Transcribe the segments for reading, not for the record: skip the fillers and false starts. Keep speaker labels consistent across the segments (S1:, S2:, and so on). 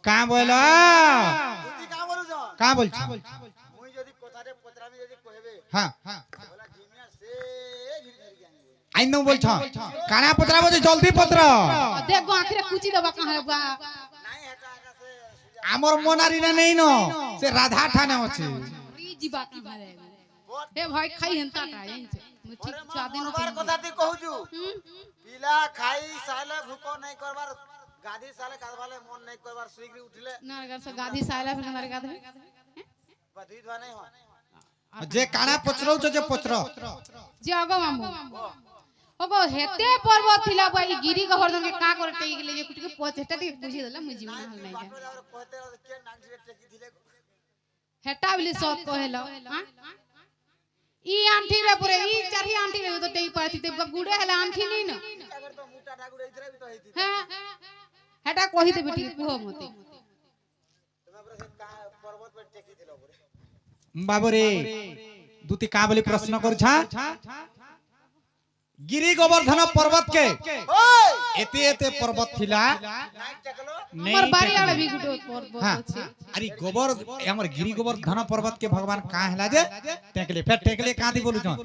S1: का बोलो
S2: তুই কা বলছ
S1: का बोल
S2: মুই যদি কথারে পত্রামি যদি কইবে
S1: हाँ
S2: বলা জিমিয়া সে ঘিরি ধরি আনি
S1: आई नो बोल काना पतरा बोल जल्दी पत्र
S3: देखो आखिर कुची दबा कहां बा
S2: নাই হেটা কাছে
S1: आमर मोनारी ने नहीं नो से राधा ठाने अछि
S3: री जीवा की मारे हे भाई खाई हंता टा जाइछे ठीक स्वादिन
S2: বার কথা তুই কহুছু পিলা খাই সালে ভুক নাই করবার গাদি সালে কাদবালে মন নাই করবার সুইগরি উঠিলে
S3: नरगर से गादी साइला फिर नरगर गादी
S2: बधी धवा नहीं हो
S1: जे काना पचरौ जे पचर
S3: जे अगो मामू ओगो हेते पर्वत थिला बाई गिरी गोवर्धन के का करे टेई गेले जे कुटी के पचेटा टी बुझी देला मुई जीवन हल नहीं
S2: बाटो जावर कहते के नाक से टेकी दिले
S3: हेटा बिली सत कहेलो हां ई आंठी रे पुरे ई चारी आंठी रे तो टेई पाती ते गुडे हला आंठी नहीं न
S2: अगर तो मोटा ठाकुर इधर भी तो हेती
S3: हां हेटा कहि दे बेटी कुहो मते
S2: तुम्हें पर से का पर्वत पर टेकी दिलो पुरे
S1: बाबरे दूती का बोली प्रश्न कर छा गिरी गोवर्धन पर्वत के
S2: ओए
S1: एते एते पर्वत थिला
S2: नाक टेकलो
S3: हमर बारी वाला भी गुडे पर्वत
S1: हाँ
S3: छै
S1: अरे गोबर हमर गिरी गोवर्धन पर्वत के भगवान का हला जे टेकले फेर टेकले कादी बोलु छ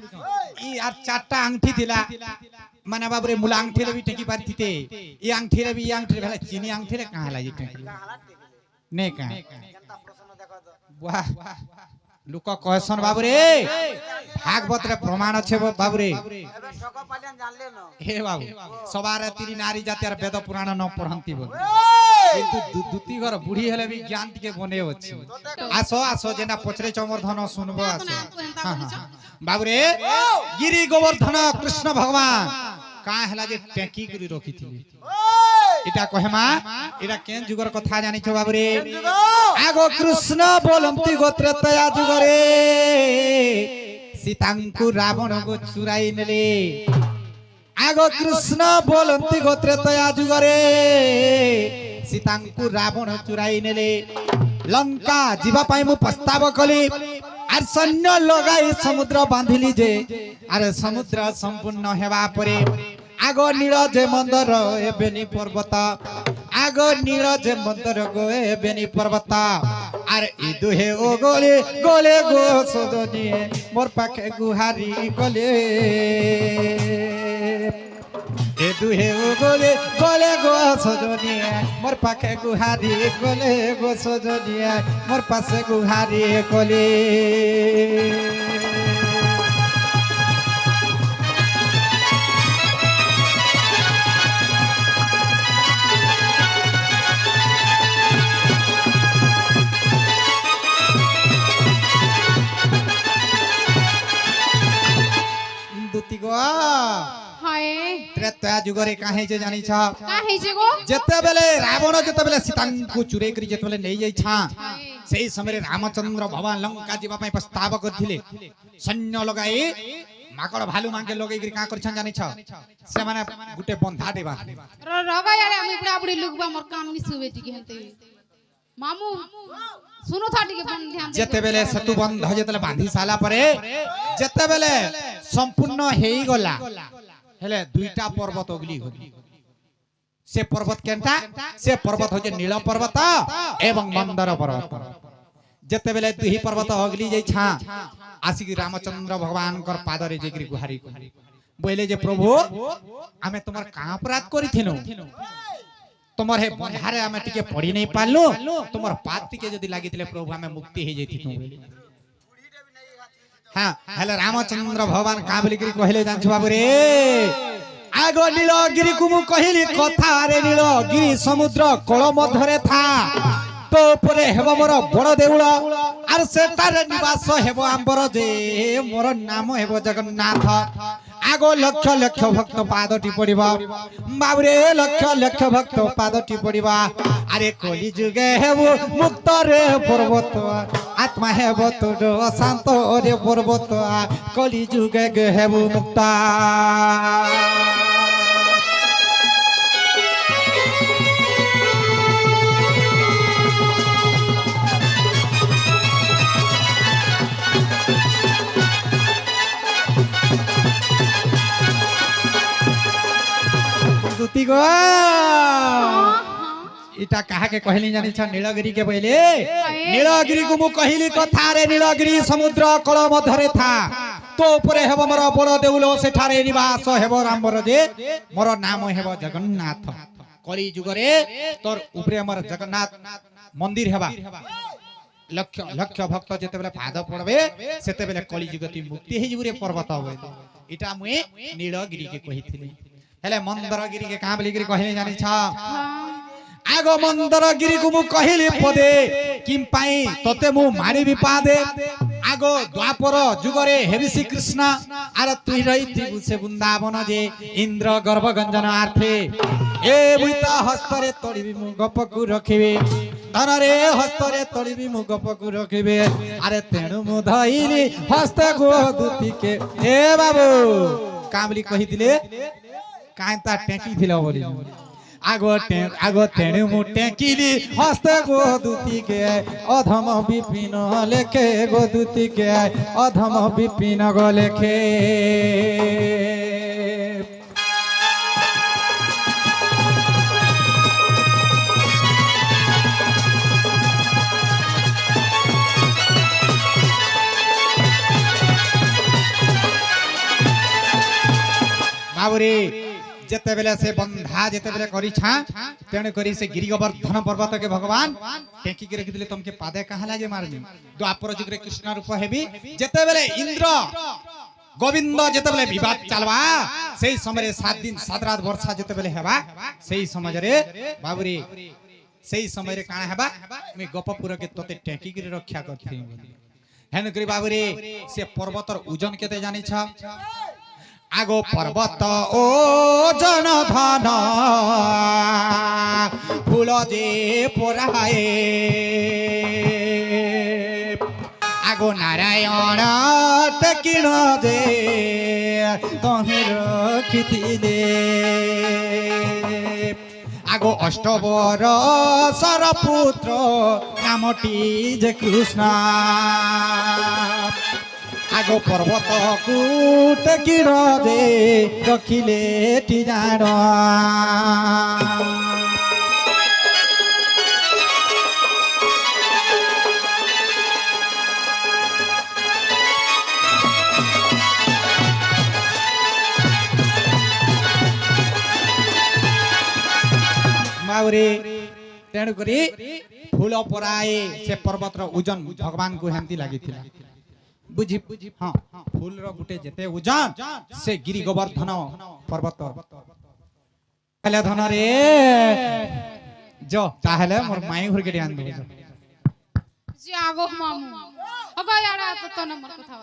S1: ई यार चारटा अंगठी थिला माने बाबरे मुला अंगठी रे भी टेकी पारती ते ई अंगठी रे भी ई अंगठी रे भेला चीनी अंगठी रे का हला जे टेकले
S2: हालात टेकी
S1: ने का
S2: जनता प्रश्न देखो तो
S1: वाह लुक कहसन बाबरे भागवत रे प्रमाण আছে बाबरे
S2: एबे ठका पालियन जानले न
S1: हे बाबू सवारे तीरी नारी जाति आर वेद पुराण न पढ़ंती बोल
S2: ओए
S1: किंतु दुती घर बुढ़ी हेले भी ज्ञान के बने अछि आसो आसो जेना पचरे चमरधन सुनबो आसो हाँ, हाँ, बाबरे गिरी गोवर्धन कृष्ण भगवान का हला जे टेकी करी रखी थिली
S2: ओए
S1: इटा कहेमा इटा केन जुगर कथा जानि छ बाबरे
S2: जुगो
S1: आगो कृष्ण बोलंती गोत्र तया जुगरे सीतांकु रावण गो चुराई नेले आगो कृष्ण बोलंती गोत्र तया जुगरे सीतांकु रावण चुराई नेले लंका जीवा पाई मु प्रस्ताव कली आर सैन्य लगाई समुद्र बांधिली जे आर समुद्र संपूर्ण हेबा परे आगो नील जे मंदर एबेनी पर्वत आगो नील जे मंदर गो एबेनी पर्वत आर ई दुहे ओ गोले गोले गो सजनी मोर पाखे गुहारी गोले ए दुहे ओ गोले गोले गो सजनी मोर पाखे गुहारी गोले गो सजनी मोर पासे गुहारी गोले दुती गो
S3: हाय
S1: त्रेता जुगरे काहे जे जानि छ
S3: का हे जे गो
S1: जेते बेले रावण जेते बेले सीतांकु चुरे करी जेते बेले नै जाई छा सेही समय रामचंद्र भगवान लंका जीवा पई प्रस्ताव करथिले सैन्य लगाई माकड़ भालू मांगे लगई करी का करछन जानि छ से माने गुटे बंधा देबा
S3: रगा यारे हम बुढ़ा बुढ़ी लुगबा मोर कान नि सुबे टिके हनते मामू सुनो था टिके बन ध्यान दे
S1: जेते बेले सेतु बंध जेते बांधी साला परे जेते बेले संपूर्ण हेई गला हेले दुईटा पर्वत अगली होली से पर्वत केनटा से पर्वत हो जे नील पर्वत एवं मंदर पर्वत जेते बेले दुही पर्वत अगली जाई छा आसिक रामचंद्र भगवान कर पादरे जेकरी गुहारी बोले जे प्रभु हमें तुम्हार का अपराध करिथिनु तुमर हे बंधारे हमें टिके पड़ी नहीं पालु तुमर पात टिके जदी लागिथिले प्रभु हमें मुक्ति हे जैथिनु हां हेले रामचंद्र भगवान का बोली करी कहले जान्छ बाबू रे आगो नीलगिरी कुमु कहिली कथा रे नीलगिरी समुद्र कोळ मध्यरे था तो परे हेबो मोर बड़ देउळ आर सेटारे निवास हेबो आंबर जे मोर नाम हेबो जगन्नाथ आगो लक्ष लक्ष भक्त पादटी पड़िबा बाबरे लक्ष लक्ष भक्त पादटी पड़िबा अरे कली जुगे हेबो मुक्त रे पर्वत आत्मा हेबो तो शांत रे पर्वत कली जुगे गे हेबो मुक्त दुती गो इटा कहा के कहली जानी छ नीलगिरी के पहले नीलगिरी को मु कहली कथा रे नीलगिरी समुद्र कल मध्यरे था तो ऊपर हेब मोर बड़ देउलो सेठारे निवास हेब रामर जे मोर नाम हेब जगन्नाथ कली जुग रे तोर ऊपर हमर जगन्नाथ मंदिर हेबा लक्ष लक्ष भक्त जेते बेले पाद पड़बे सेते बेले कली जुग ती मुक्ति हे जुरे पर्वत होबे इटा मुए नीलगिरी के कहिथिली हेले मंदरगिरी के कहां बोली कहले जानी छ आगो मंदरगिरी को मु कहली पदे किम पाई तते मु मारी विपादे आगो द्वापर जुगरे हेबि श्री कृष्ण आर तुई रही थी से वृंदावन जे इंद्र गर्भ गंजन आर्थे ए बुइता हस्तरे तोड़िबि मु गपकु रखिबे धन रे हस्तरे तोड़िबि मु गपकु रखिबे अरे तेणु मु धइली हस्त गो दुती के ए बाबू कामली कहि दिले कांता टेकी थिला बोली आगो तेणु मु टेकिली हस्त गो दुती के अधम विपिन लेखे गो दुती के अधम विपिन गो लेखे बाबुरे जेते बेले से बंधा जेते बेले करी छा तेने करी से गिरि गोवर्धन पर्वत के भगवान टेकी के रख दिले तुमके पादे कहा लागे मारनी द्वापर जुग रे कृष्ण रूप हेबी जेते बेले इंद्र गोविंद जेते बेले विवाद चलवा सेही समय 7 दिन 7 रात वर्षा जेते बेले हेबा सेही समय रे बाबुरे सेही समय रे काना हेबा मैं गोपपुर के तोते टेकी के रक्षा करथि हेन करी बाबुरे से पर्वतर ओजन केते जानि छ आगो पर्वत ओ जन धन फूल जे पोराए आगो नारायण टेकिण जे तहे रखिथिले आगो अष्टवर सरपुत्र नामटी जे कृष्ण आगो पर्वत कूट किण दे रखिले टी जाण माउरे तेणु करी फूल पराए से पर्वतर ओजन भगवान को हेंती लागिथिला बुझी हां फूल रो गुटे जेते ओजन से गिरि गोवर्धन पर्वत पहले धन रे जो ताहले मोर माई घर के ध्यान दे
S3: जे आगो मामू अगो यारा तो नंबर कथा